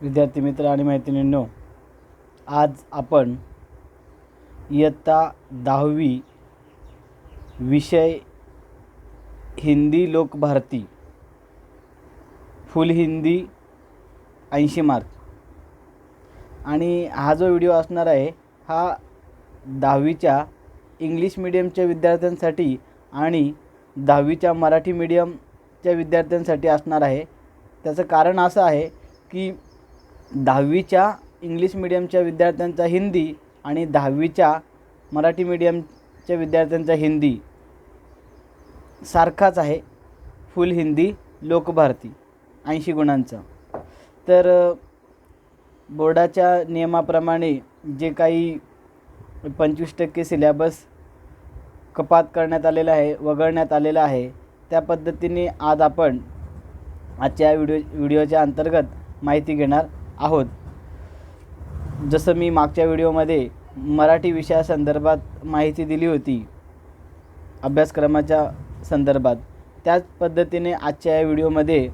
विद्यार्थी मित्र आणि मैत्रिणींनो, आज आपण इयत्ता 10वी विषय हिंदी लोकभारती फुल हिंदी 80 मार्क आणि हा जो व्हिडिओ असणार आहे हा 10वीच्या इंग्लिश मीडियमच्या विद्यार्थ्यांसाठी आणि 10वीच्या मराठी मीडियमच्या विद्यार्थ्यांसाठी असणार आहे। त्याचं कारण असं आहे की 10वीच्या इंग्लिश मीडियमच्या विद्यार्थ्यांचा हिंदी आणि 10वीच्या मराठी मीडियमच्या विद्यार्थ्यांचा हिंदी सारखाच आहे, फुल हिंदी लोकभारती 80 गुणांचा। तर बोर्डाच्या नियमाप्रमाणे जे काही 25% सिलेबस कपात करण्यात आलेला आहे, वगळण्यात आलेला आहे, त्या पद्धतीने आज आपण आजच्या व्हिडिओच्या अंतर्गत माहिती घेणार आहोत। जसं मी मागच्या व्हिडिओमध्ये मराठी विषयासंदर्भात माहिती दिली होती अभ्यासक्रमाच्या संदर्भात, त्याच पद्धतीने आजच्या या व्हिडिओमध्ये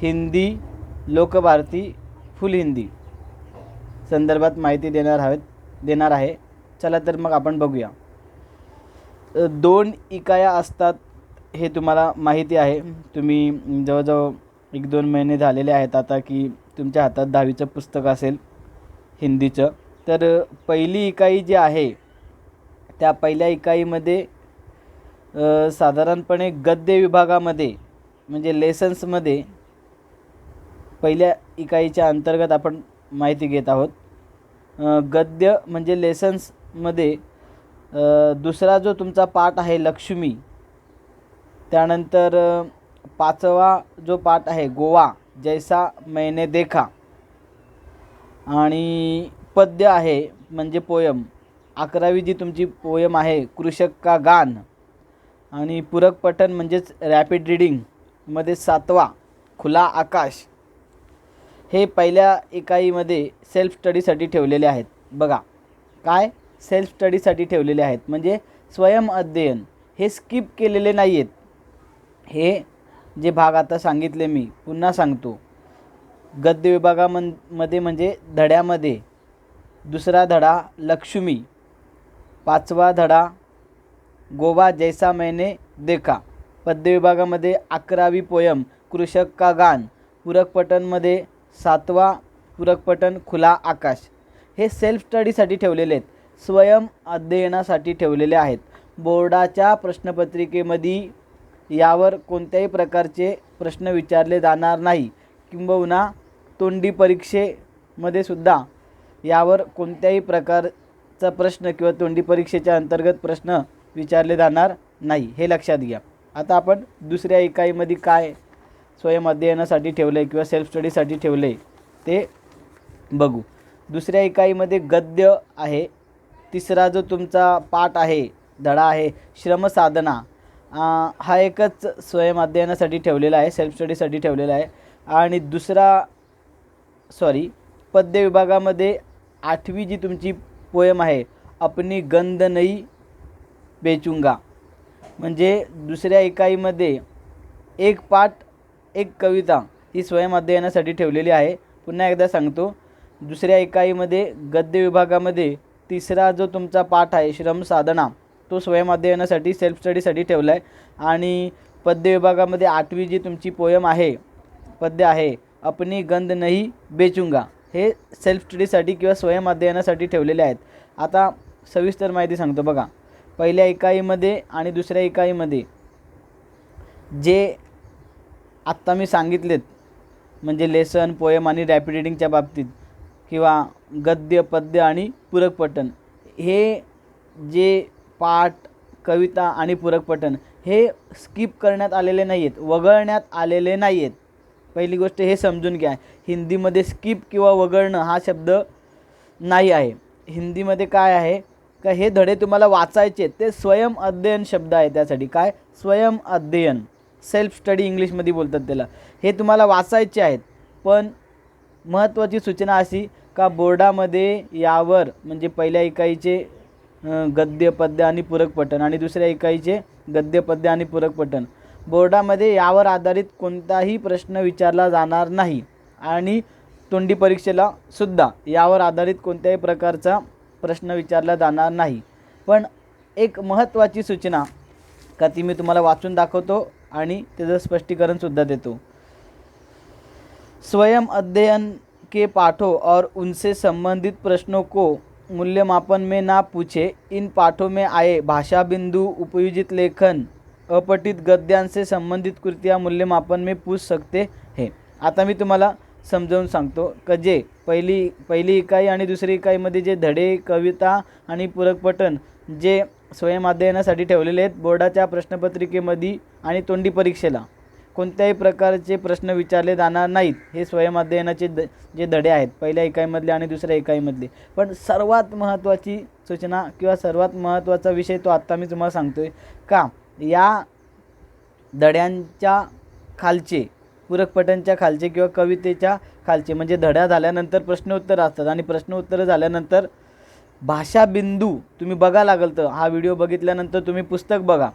हिंदी लोकभारती फुल हिंदी संदर्भात माहिती देणार आहे। चला तर मग आपण बघूया। 2 इकाया असतात हे तुम्हाला माहिती आहे। तुम्ही जवळजवळ 1-2 महिने झालेले आहेत आता की तुमच्या हातात 10वीचं पुस्तक असेल हिंदीचं। तर पहिली इकाई जी आहे त्या पहिल्या इकाईमध्ये साधारणपणे गद्य विभागामध्ये म्हणजे लेसन्समध्ये पहिल्या इकाईच्या अंतर्गत आपण माहिती घेत आहोत। गद्य म्हणजे लेसन्समध्ये दुसरा जो तुमचा पाठ आहे लक्ष्मी, त्यानंतर 5वा जो पाठ आहे गोवा जैसा मैंने देखा, आणि पद्य आहे म्हणजे पोयम 11वी जी तुमची पोयम आहे कृषक का गान, आणि पूरक पठण म्हणजेच रॅपिड रीडिंग मध्ये 7वा खुला आकाश। हे पहिल्या इकाईमध्ये सेल्फ स्टडीसाठी ठेवलेले आहेत। बघा काय सेल्फ स्टडीसाठी ठेवलेले आहेत म्हणजे स्वयं अध्ययन, हे स्किप केलेले नाही आहेत। हे जे भाग आता सांगितले मी पुन्हा सांगतो। गद्य विभागामध्ये म्हणजे धड्यामध्ये दुसरा धडा लक्ष्मी, 5वा धडा गोवा जैसा मैंने देखा, पद्य विभागामध्ये 11वी पोयम कृषक का गान, पूरक पठणमध्ये 7वा पूरक पठण खुला आकाश। हे सेल्फ स्टडीसाठी ठेवलेले आहेत, स्वयं अध्ययनासाठी ठेवलेले आहेत। बोर्डाच्या प्रश्नपत्रिकेमध्ये यावर कोणत्याही प्रकारचे प्रश्न विचारले जाणार नाही, किंबहुना तोंडी परीक्षेमध्ये सुद्धा यावर कोणत्याही प्रकारचा प्रश्न किंवा तोंडी परीक्षेच्या अंतर्गत प्रश्न विचारले जाणार नाही, हे लक्षात घ्या। आता आपण दुसऱ्या इकाईमध्ये काय स्वयं अध्ययनासाठी ठेवले किंवा सेल्फ स्टडीसाठी ठेवले ते बघू। दुसऱ्या इकाईमध्ये गद्य आहे। तिसरा जो तुमचा पाठ आहे धडा आहे श्रमसाधना, हा एकच स्वयं अध्ययनासाठी ठेवलेला आहे, सेल्फ स्टडीसाठी ठेवलेला आहे। आणि पद्य विभागामध्ये 8वी जी तुमची पोयम आहे अपनी गंध नहीं बेचूंगा, म्हणजे दुसऱ्या इकाईमध्ये एक पाठ एक कविता ही स्वयं अध्ययनासाठी ठेवलेली आहे। पुन्हा एकदा सांगतो, दुसऱ्या इकाईमध्ये गद्य विभागामध्ये तिसरा जो तुमचा पाठ आहे श्रमसाधना तो स्वयं अध्ययनासाठी सेल्फ स्टडीसाठी ठेवला आहे। आणि पद्य विभागामध्ये 8वी जी तुमची पोयम आहे पद्य आहे अपनी गंध नहीं बेचूंगा, हे सेल्फ स्टडीसाठी किंवा स्वयं अध्ययनासाठी ठेवलेले आहेत। आता सविस्तर माहिती सांगतो बघा। पहिल्या इकाईमध्ये आणि दुसऱ्या इकाईमध्ये जे आत्ता मी सांगितलेत म्हणजे लेसन पोयम आणि रॅपिड रीडिंगच्या बाबतीत किंवा गद्य पद्य आणि पूरक पठण, हे जे पाठ कविता आणि पूरक पठण हे स्किप करण्यात आलेले नाही आहेत, वगळण्यात आलेले नाही आहेत। पहिली गोष्ट हे समजून घ्या, हिंदीमध्ये स्किप किंवा वगळणं हा शब्द नाही आहे। हिंदीमध्ये काय आहे का हे धडे तुम्हाला वाचायचे, ते स्वयं अध्ययन शब्द आहे, त्यासाठी काय स्वयं अध्ययन सेल्फ स्टडी इंग्लिशमध्ये बोलतात त्याला, हे तुम्हाला वाचायचे आहेत। पण महत्त्वाची सूचना अशी का बोर्डामध्ये यावर म्हणजे पहिल्या इकाईचे गद्य पद्य आणि पूरक पठण आणि दुसऱ्या इकाईचे गद्य पद्य आणि पूरक पठण, बोर्डामध्ये यावर आधारित कोणताही प्रश्न विचारला जाणार नाही आणि तोंडी परीक्षेला सुद्धा यावर आधारित कोणत्याही प्रकारचा प्रश्न विचारला जाणार नाही. पण एक महत्त्वाची सूचना का ती मी तुम्हाला वाचून दाखवतो आणि त्याचं स्पष्टीकरणसुद्धा देतो. स्वयं अध्ययन के पाठों और उनसे संबंधित प्रश्नों को मूल्यमापन में ना पूछे. इन पाठों में आए भाषा बिंदु, उपयोजित लेखन, अपठित गद्यांसे संबंधित कृतियाँ मूल्यमापन में पूछ सकते हैं. आता मी तुम्हाला समजावून सांगतो की जे पहिली इकाई आणि दुसरी इकाईमध्ये जे धडे, कविता आणि पूरक पठण जे स्वयं अध्ययनासाठी ठेवलेले आहेत बोर्डाच्या प्रश्नपत्रिकेमध्ये आणि तोंडी परीक्षेला कोणत्याही प्रकारचे प्रश्न विचारले जाणार नाहीत. हे स्वयं अध्ययनाचे जे धडे आहेत पहिल्या इकाईमधले आणि दुसऱ्या इकाईमधले. पण सर्वात महत्त्वाची सूचना किंवा सर्वात महत्त्वाचा विषय तो आत्ता मी तुम्हाला सांगतोय का या धड्यांच्या खालचे पूरक पठणच्या खालचे किंवा कवितेच्या खालचे म्हणजे धड्या झाल्यानंतर प्रश्नोत्तर असतात आणि प्रश्नोत्तर झाल्यानंतर भाषा बिंदू तुम्ही बघा लागल. तर हा व्हिडिओ बघितल्यानंतर तुम्ही पुस्तक बघा.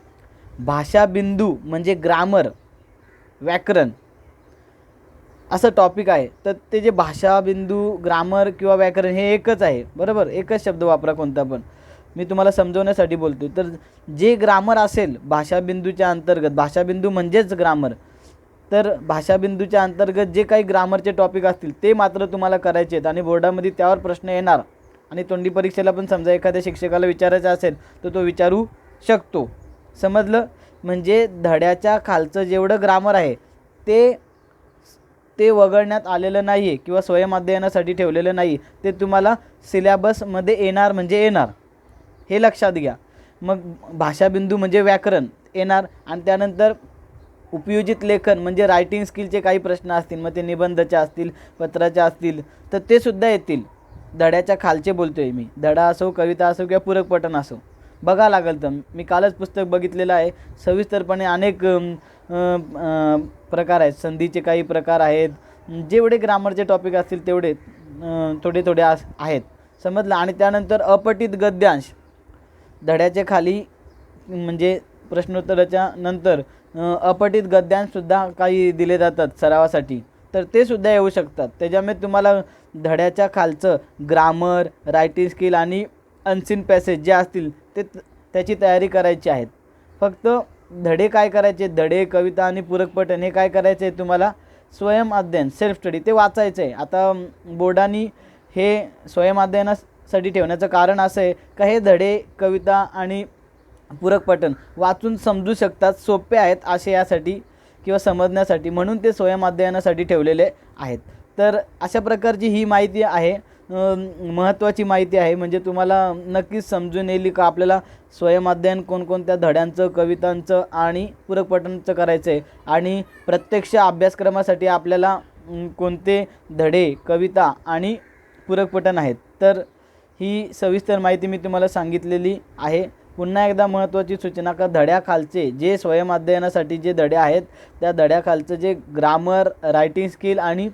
भाषा बिंदू म्हणजे ग्रामर, व्याकरण असं टॉपिक आहे. तर ते जे भाषा बिंदू, ग्रामर किंवा व्याकरण हे एकच आहे, बरोबर. एकच शब्द वापरा कोणता पण. मी तुम्हाला समजवण्यासाठी बोलतो. तर जे ग्रामर असेल भाषाबिंदूच्या अंतर्गत, भाषाबिंदू म्हणजेच ग्रामर, तर भाषाबिंदूच्या अंतर्गत जे काही ग्रामरचे टॉपिक असतील ते मात्र तुम्हाला करायचे आहेत आणि बोर्डामध्ये त्यावर प्रश्न येणार. आणि तोंडी परीक्षेला पण समजा एखाद्या शिक्षकाला विचारायचं असेल तर तो विचारू शकतो. समजलं. म्हणजे धड्याच्या खालचं जेवढं ग्रामर आहे ते वगळण्यात आलेलं नाही आहे किंवा स्वयं अध्ययनासाठी ठेवलेलं नाही. ते तुम्हाला सिलेबसमध्ये येणार म्हणजे येणार, हे लक्षात घ्या. मग भाषाबिंदू म्हणजे व्याकरण येणार आणि त्यानंतर उपयोजित लेखन म्हणजे रायटिंग स्किलचे काही प्रश्न असतील, मग ते निबंधाचे असतील, पत्राचे असतील, तर ते सुद्धा येतील. धड्याच्या खालचे बोलतोय मी. धडा असो, कविता असो किंवा पूरक पठण असो, बघा लागेल. तर मी कालच पुस्तक बघितलेलं आहे. सविस्तरपणे अनेक प्रकार आहेत, संधीचे काही प्रकार आहेत, जेवढे ग्रामरचे टॉपिक असतील तेवढे थोडे आहेत. समजलं. आणि त्यानंतर अपठित गद्यांश धड्याच्या खाली म्हणजे प्रश्नोत्तराच्या नंतर अपठित गद्यांशसुद्धा काही दिले जातात सरावासाठी, तर ते सुद्धा येऊ शकतात. त्याच्यामुळे तुम्हाला धड्याच्या खालचं ग्रामर, रायटिंग स्किल आणि अनसीन पॅसेज जे असतील ते त्याची तयारी करायची आहे. फक्त धडे काय करायचे, धडे, कविता आणि पूरक पठण हे काय करायचे आहे तुम्हाला स्वयं अध्ययन, सेल्फ स्टडी ते वाचायचं आहे. आता बोर्डाने हे स्वयं अध्ययनासाठी ठेवण्याचं कारण असं आहे का हे धडे, कविता आणि पूरक पठण वाचून समजू शकतात, सोपे आहेत असे यासाठी किंवा समजण्यासाठी, म्हणून ते स्वयं अध्ययनासाठी ठेवलेले आहेत. तर अशा प्रकारची ही माहिती आहे, महत्त्वाची माहिती आहे. म्हणजे तुम्हाला नक्कीच समजून येईल का आपल्याला स्वयं अध्ययन कोणकोणत्या धड्यांचं, कवितांचं आणि पूरक पठणाचं करायचं आहे आणि प्रत्यक्ष अभ्यासक्रमासाठी आपल्याला कोणते धडे, कविता आणि पूरक पठण आहेत. तर ही सविस्तर माहिती मी तुम्हाला सांगितलेली आहे. पुन्हा एकदा महत्त्वाची सूचना का धड्याखालचे जे स्वयं अध्ययनासाठी जे धडे आहेत त्या धड्याखालचं जे ग्रामर, रायटिंग स्किल आणि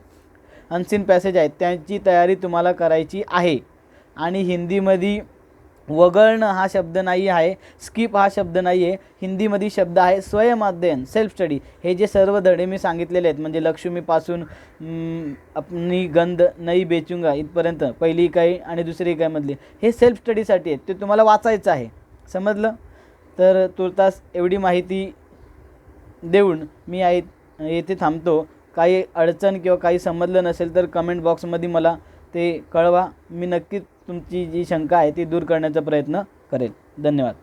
अनसीन पॅसेज आहेत त्यांची तयारी तुम्हाला करायची आहे. आणि हिंदीमध्ये वगळणं हा शब्द नाही आहे, स्किप हा शब्द नाही आहे. हिंदीमध्ये शब्द आहे स्वयं अध्ययन, सेल्फ स्टडी. हे जे सर्व धडे मी सांगितलेले आहेत म्हणजे लक्ष्मीपासून अपनी गंध नई बेचूंगा इथपर्यंत पहिली इकाई आणि दुसरी इकाईमधली हे सेल्फ स्टडीसाठी आहेत, ते तुम्हाला वाचायचं आहे. समजलं. तर तुर्तास एवढी माहिती देऊन मी येथे थांबतो. काही अडचण किंवा काही समजलं नसेल तर कमेंट बॉक्समध्ये मला ते कळवा. मी नक्कीच तुमची जी शंका आहे ती दूर करण्याचा प्रयत्न करेन. धन्यवाद.